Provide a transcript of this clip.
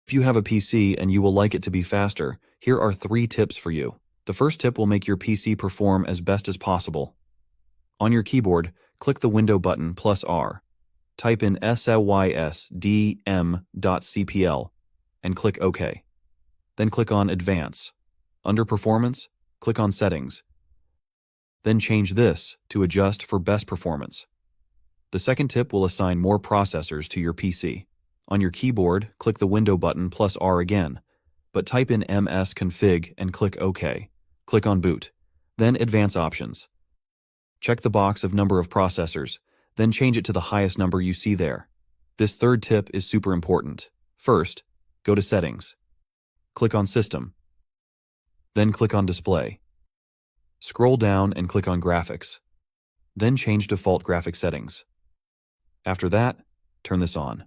If you have a PC and you will like it to be faster, here are 3 tips for you. The first tip will make your PC perform as best as possible. On your keyboard, click the Window button plus R. Type in sysdm.cpl and click OK. Then click on Advance. Under Performance, click on Settings. Then change this to adjust for best performance. The second tip will assign more processors to your PC. On your keyboard, click the Window button plus R again, but type in msconfig and click OK. Click on Boot. Then Advance Options. Check the box of number of processors, then change it to the highest number you see there. This third tip is super important. First, go to Settings. Click on System. Then click on Display. Scroll down and click on Graphics. Then change default graphic settings. After that, turn this on.